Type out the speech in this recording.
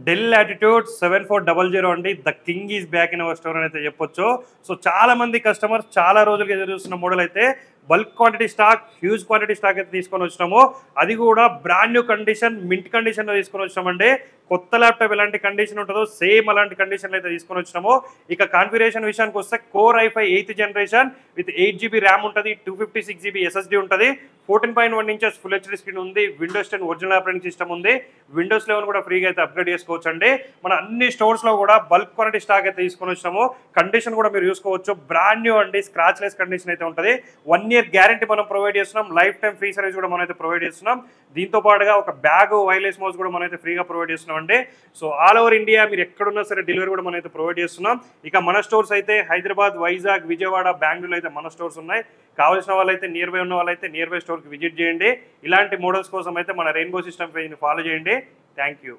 Del latitude 7400 అండి. The king is back in our store అని అయితే చెప్పొచ్చు. సో చాలా మంది కస్టమర్స్ చాలా రోజులుగా ఎదురు చూస్తున్న మోడల్ అయితే bulk quantity stock, huge quantity stock అయితే తీసుకొని వచ్చినాము. అది కూడా బ్రాండ్ న్యూ కండిషన్, మింట్ కండిషన్లో తీసుకొని వచ్చినామండి. కొత్త ల్యాప్టాప్ ఎలాంటి కండిషన్ ఉంటుందో సేమ్ అలాంటి కండిషన్లో అయితే తీసుకొని వచ్చినాము. ఇక కాన్ఫిగరేషన్ విషయానికి వస్తే core i5 8th generation with 8GB RAM ఉంటుంది, 256GB SSD ఉంటుంది, 14.1 ఇంచెస్ ఫుల్ హెచ్డీ స్క్రీన్ ఉంది, విండోస్ 10 ఒరిజినల్ ఆపరేటింగ్ సిస్టమ్ ఉంది, విండోస్ 11 కూడా ఫ్రీగా అయితే అప్గ్రేడ్ చేసుకోవచ్చు అండి. మన అన్ని స్టోర్స్లో కూడా బల్క్ క్వాంటిటీ స్టాక్ అయితే తీసుకొని వచ్చినాము. కండిషన్ కూడా మీరు చూసుకోవచ్చు, బ్రాండ్ న్యూ అండి, స్క్రాచ్ లెస్ కండిషన్ అయితే ఉంటుంది. 1 year గ్యారంటీ మనం ప్రొవైడ్ చేస్తున్నాం, లైఫ్ టైం ఫ్రీ సర్వీస్ కూడా మనం అయితే ప్రొవైడ్ చేస్తున్నాం. దీంతో పాటుగా ఒక బ్యాగ్, వైర్లెస్ మౌస్ కూడా మనం అయితే ఫ్రీగా ప్రొవైడ్ చేస్తున్నాం అండి. సో ఆల్ ఓవర్ ఇండియా మీరు ఎక్కడున్నా సరే డెలివరీ కూడా మనం అయితే ప్రొవైడ్ చేస్తున్నాం. ఇక మన స్టోర్స్ అయితే హైదరాబాద్, వైజాగ్, విజయవాడ, బెంగళూరు అయితే మన స్టోర్స్ ఉన్నాయి. కావాల్సిన వాళ్ళైతే నియర్ బై ఉన్న వాళ్ళైతే నియర్ బై స్టోర్కి విజిట్ చేయండి. ఇలాంటి మోడల్స్ కోసం అయితే మన రెయిన్బో సిస్టమ్ పేజ్ని ఫాలో చేయండి. Thank you.